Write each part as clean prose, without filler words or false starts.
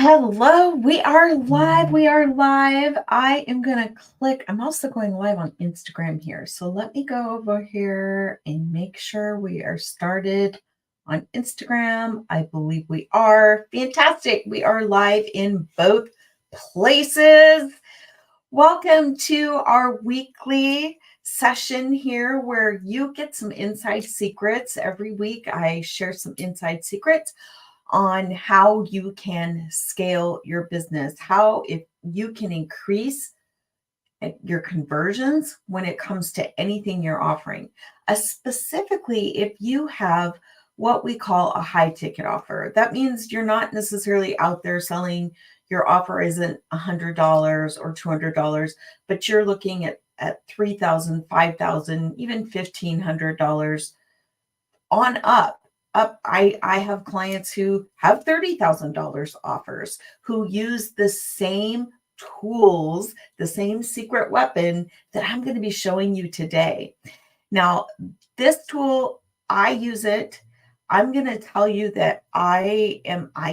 Hello, we are live. We are live. I am going to click. I'm also going live on Instagram here. So let me go over here and make sure we are started on Instagram. I believe we are. Fantastic. We are live in both places. Welcome to our weekly session here where you get some inside secrets. Every week I share some inside secrets on how you can scale your business, how if you can increase your conversions when it comes to anything you're offering. Specifically, if you have what we call a high ticket offer, that means you're not necessarily out there selling, your offer isn't $100 or $200, but you're looking at $3,000, $5,000, even $1,500 on up. I have clients who have $30,000 offers who use the same tools, the same secret weapon that I'm going to be showing you today. Now, this tool, I use it. I'm going to tell you that I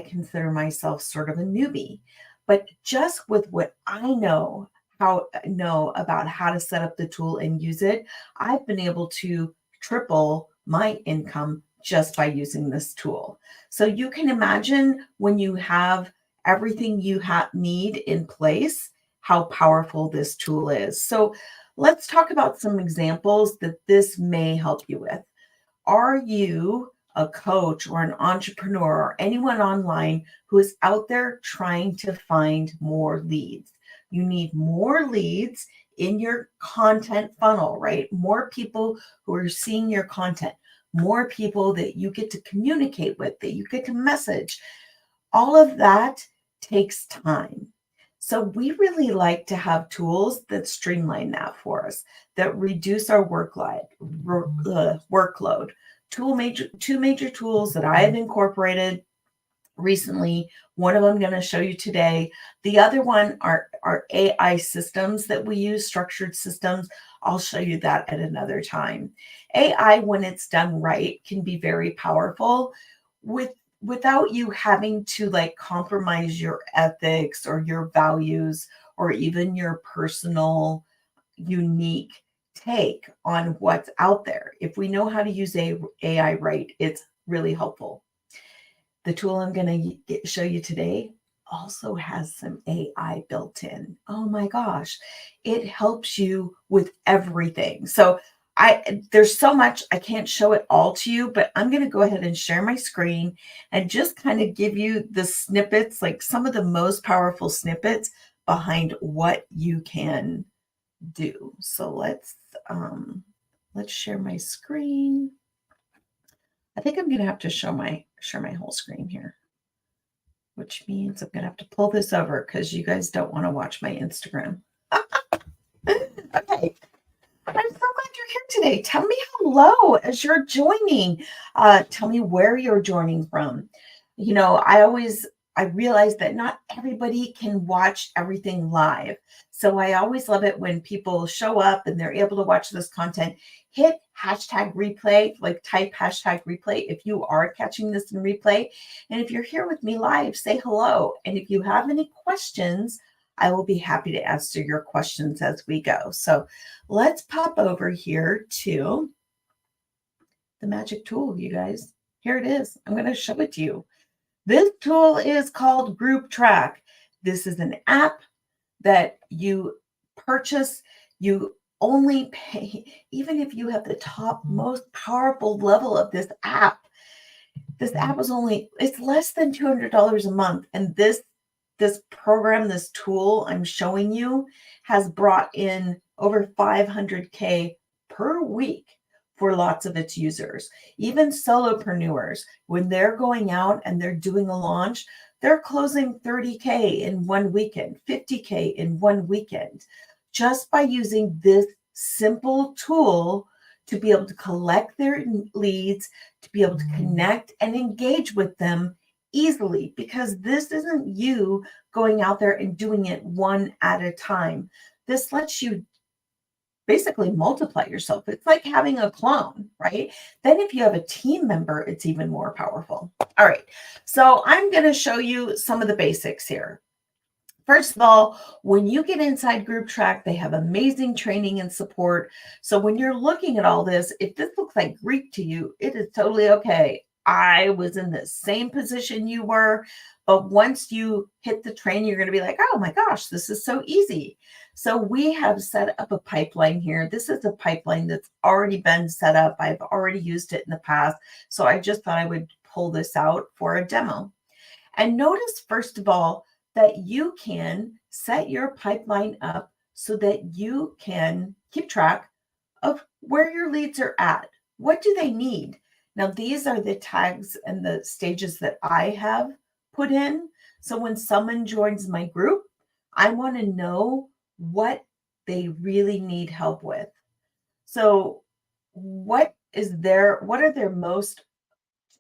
consider myself sort of a newbie, but just with what I know about how to set up the tool and use it, I've been able to triple my income just by using this tool. So you can imagine when you have everything you need in place, how powerful this tool is. So let's talk about some examples that this may help you with. Are you a coach or an entrepreneur or anyone online who is out there trying to find more leads? You need more leads in your content funnel, right? More people who are seeing your content, more people that you get to communicate with, that you get to message. All of that takes time. So we really like to have tools that streamline that for us, that reduce our workload. Two major tools that I have incorporated recently. One of them I'm going to show you today. The other one are AI systems that we use, structured systems. I'll show you that at another time. AI, when it's done right, can be very powerful without you having to compromise your ethics or your values or even your personal unique take on what's out there. If we know how to use AI right, it's really helpful. The tool I'm going to show you today also has some AI built in. Oh my gosh, it helps you with everything. So there's so much, I can't show it all to you, but I'm going to go ahead and share my screen and just kind of give you the snippets, like some of the most powerful snippets behind what you can do. So let's share my screen. I think I'm going to have to share my whole screen here, which means I'm going to have to pull this over because you guys don't want to watch my Instagram. Okay. I'm so glad you're here today. Tell me hello as you're joining. Tell me where you're joining from. You know, I realize that not everybody can watch everything live. So I always love it when people show up and they're able to watch this content. Hit hashtag replay, like type hashtag replay if you are catching this in replay. And if you're here with me live, say hello. And if you have any questions, I will be happy to answer your questions as we go. So let's pop over here to the magic tool, you guys. Here it is. I'm going to show it to you. This tool is called Group Track. This is an app that you purchase. You only pay, even if you have the top most powerful level of this app is it's less than $200 a month. And this program, this tool I'm showing you has brought in over 500K per week for lots of its users. Even solopreneurs, when they're going out and they're doing a launch, they're closing 30K in one weekend, 50K in one weekend, just by using this simple tool to be able to collect their leads, to be able to connect and engage with them easily, because this isn't you going out there and doing it one at a time. This lets you basically multiply yourself. It's like having a clone, right? Then if you have a team member, it's even more powerful. All right. So I'm going to show you some of the basics here. First of all, when you get inside Group Track, they have amazing training and support. So when you're looking at all this, if this looks like Greek to you, it is totally okay. I was in the same position you were, but once you hit the train, you're going to be like, oh my gosh, this is so easy. So we have set up a pipeline here. This is a pipeline that's already been set up. I've already used it in the past. So I just thought I would pull this out for a demo. And notice, first of all, that you can set your pipeline up so that you can keep track of where your leads are at. What do they need? Now, these are the tags and the stages that I have put in. So when someone joins my group, I want to know what they really need help with. So what are their most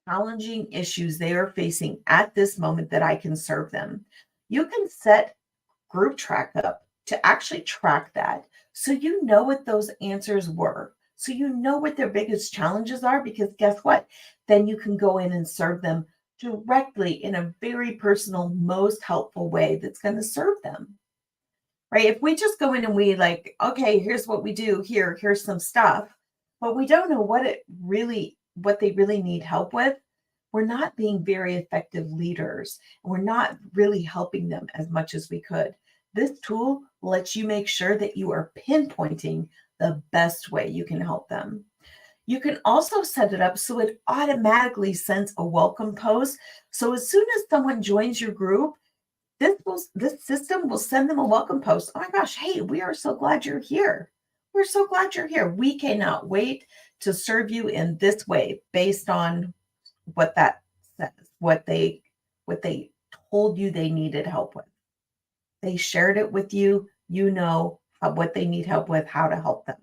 challenging issues they are facing at this moment that I can serve them? You can set Group Track up to actually track that so you know what those answers were. So you know what their biggest challenges are, because guess what? Then you can go in and serve them directly in a very personal, most helpful way that's going to serve them. Right? If we just go in and we like, okay, here's what we do here, here's some stuff, but we don't know what they really need help with, we're not being very effective leaders. And we're not really helping them as much as we could. This tool lets you make sure that you are pinpointing the best way you can help them. You can also set it up so it automatically sends a welcome post. So as soon as someone joins your group, this system will send them a welcome post. Oh my gosh, hey, we are so glad you're here. We're so glad you're here. We cannot wait to serve you in this way based on what that says, what they told you they needed help with. They shared it with you. You know what they need help with, how to help them.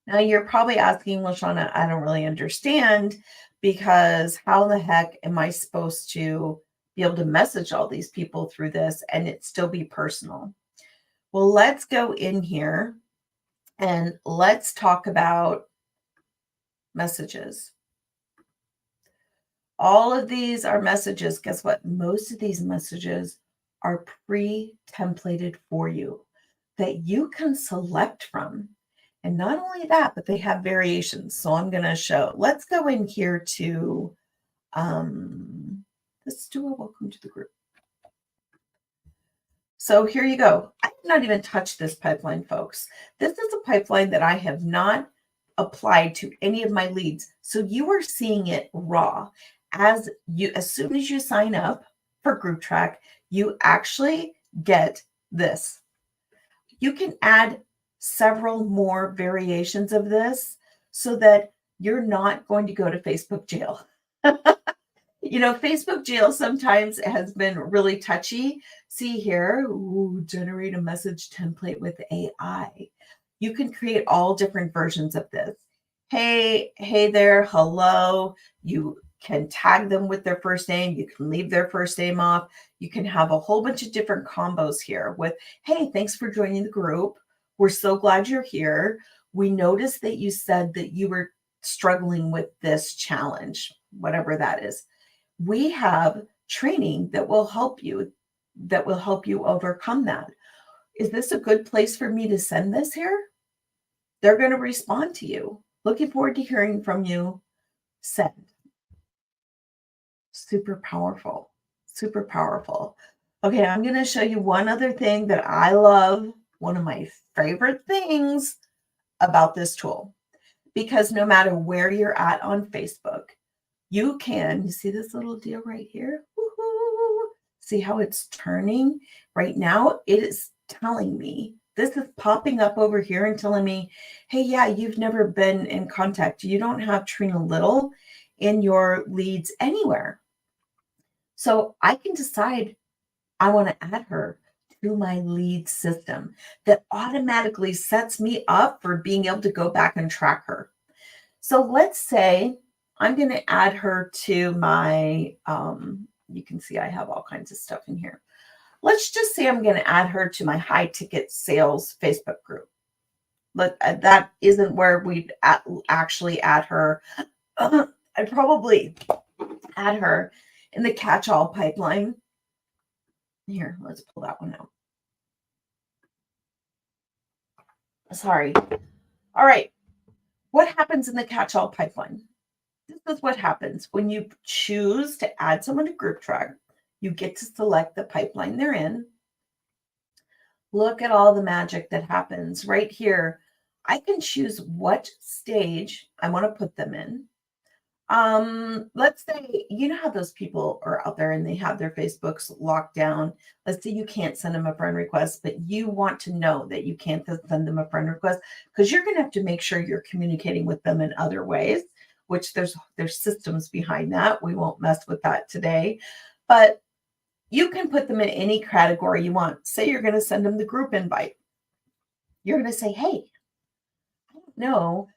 Now you're probably asking, well, Shauna, I don't really understand, because how the heck am I supposed to be able to message all these people through this and it still be personal? Well, let's go in here and let's talk about messages. All of these are messages. Guess what? Most of these messages are pre-templated for you that you can select from. And not only that, but they have variations. So I'm going to show, let's go in here to, let's do a welcome to the group. So here you go. I have not even touched this pipeline, folks. This is a pipeline that I have not applied to any of my leads. So you are seeing it raw. As soon as you sign up for Group Track, you actually get this. You can add several more variations of this so that you're not going to go to Facebook jail. Facebook jail sometimes has been really touchy. See here, generate a message template with AI. You can create all different versions of this. Hey there, hello. You can tag them with their first name. You can leave their first name off. You can have a whole bunch of different combos here with, hey, thanks for joining the group. We're so glad you're here. We noticed that you said that you were struggling with this challenge, whatever that is. We have training that will help you overcome that. Is this a good place for me to send this here? They're going to respond to you. Looking forward to hearing from you. Send. Super powerful. Super powerful. Okay, I'm going to show you one other thing that I love. One of my favorite things about this tool, because no matter where you're at on Facebook, you see this little deal right here? Woo-hoo. See how it's turning? Right now, it is telling me, this is popping up over here and telling me, hey, yeah, you've never been in contact. You don't have Trina Little in your leads anywhere. So I can decide I want to add her to my lead system that automatically sets me up for being able to go back and track her. So let's say I'm going to add her to my, you can see I have all kinds of stuff in here. Let's just say I'm going to add her to my high ticket sales Facebook group. But that isn't where we'd actually add her. I'd probably add her in the catch-all pipeline. Here, let's pull that one out. Sorry. All right. What happens in the catch-all pipeline? This is what happens when you choose to add someone to group track. You get to select the pipeline they're in. Look at all the magic that happens right here. I can choose what stage I want to put them in. Let's say, you know how those people are out there and they have their Facebooks locked down. Let's say you can't send them a friend request, but you want to know that you can't send them a friend request because you're going to have to make sure you're communicating with them in other ways, which there's systems behind that. We won't mess with that today, but you can put them in any category you want. Say you're going to send them the group invite. You're going to say, hey, I don't know,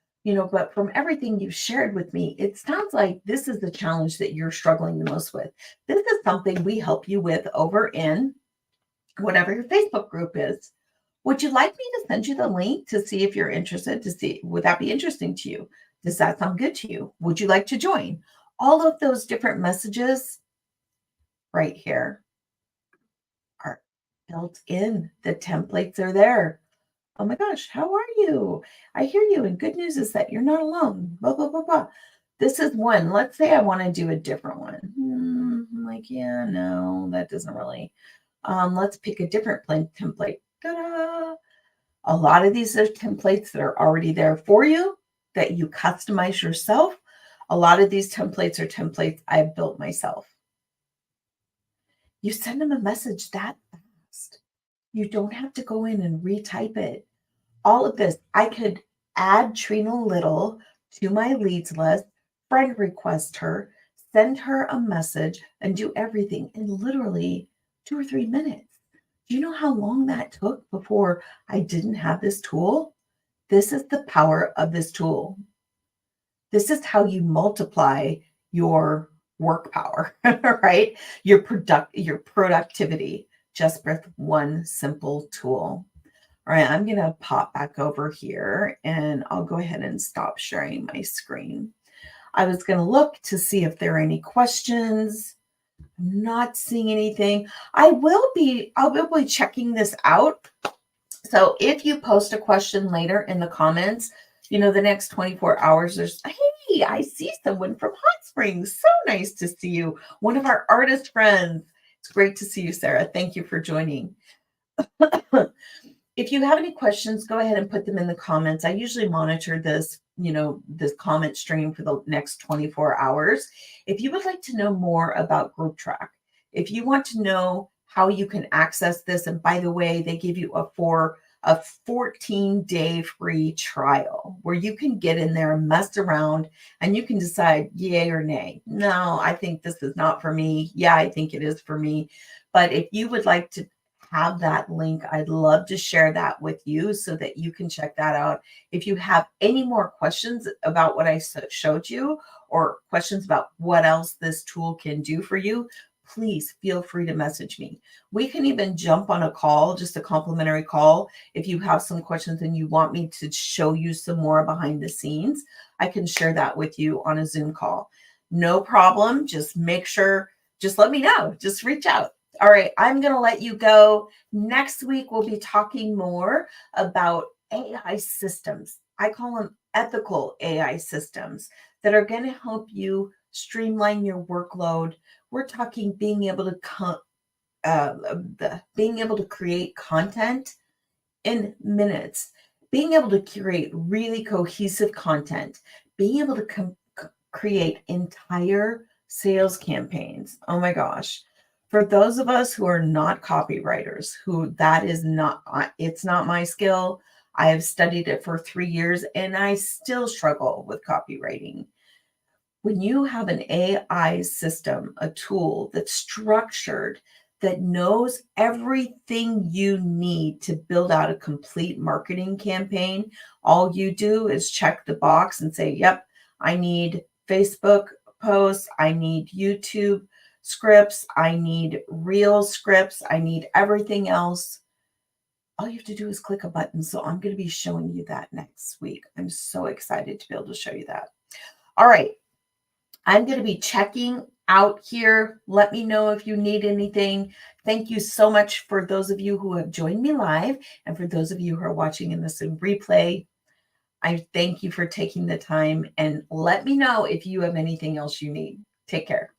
but from everything you've shared with me, it sounds like this is the challenge that you're struggling the most with. This is something we help you with over in whatever your Facebook group is. Would you like me to send you the link to see if you're interested to see? Would that be interesting to you? Does that sound good to you? Would you like to join? All of those different messages right here are built in. The templates are there. Oh my gosh, how are you? I hear you. And good news is that you're not alone. Blah, blah, blah, blah. This is one. Let's say I want to do a different one. I'm like, yeah, no, that doesn't really. Let's pick a different template. Ta-da! A lot of these are templates that are already there for you that you customize yourself. A lot of these templates are templates I've built myself. You send them a message that fast. You don't have to go in and retype it. All of this, I could add Trina Little to my leads list, friend request her, send her a message, and do everything in literally 2 or 3 minutes. Do you know how long that took before I didn't have this tool? This is the power of this tool. This is how you multiply your work power, right? Your productivity just with one simple tool. All right, I'm going to pop back over here and I'll go ahead and stop sharing my screen. I was going to look to see if there are any questions. I'm not seeing anything. I'll be checking this out. So if you post a question later in the comments, the next 24 hours, hey, I see someone from Hot Springs. So nice to see you. One of our artist friends. It's great to see you, Sarah. Thank you for joining. If you have any questions, go ahead and put them in the comments. I usually monitor this, this comment stream for the next 24 hours. If you would like to know more about Group Track, if you want to know how you can access this, and by the way, they give you a 14-day free trial where you can get in there and mess around and you can decide yay or nay. No, I think this is not for me. Yeah, I think it is for me. But if you would like to have that link, I'd love to share that with you so that you can check that out. If you have any more questions about what I showed you or questions about what else this tool can do for you, please feel free to message me. We can even jump on a call, just a complimentary call. If you have some questions and you want me to show you some more behind the scenes, I can share that with you on a Zoom call. No problem. Just make sure, just let me know. Just reach out. All right, I'm going to let you go. Next week, we'll be talking more about AI systems. I call them ethical AI systems that are going to help you streamline your workload. We're talking being able to create content in minutes, being able to curate really cohesive content, being able to create entire sales campaigns. Oh my gosh. For those of us who are not copywriters, it's not my skill. I have studied it for 3 years and I still struggle with copywriting. When you have an AI system, a tool that's structured, that knows everything you need to build out a complete marketing campaign, all you do is check the box and say, yep, I need Facebook posts, I need YouTube scripts, I need reel scripts, I need everything else. All you have to do is click a button. So I'm going to be showing you that next week. I'm so excited to be able to show you that. All right. I'm going to be checking out here. Let me know if you need anything. Thank you so much for those of you who have joined me live, and for those of you who are watching in this in replay. I thank you for taking the time, and let me know if you have anything else you need. Take care.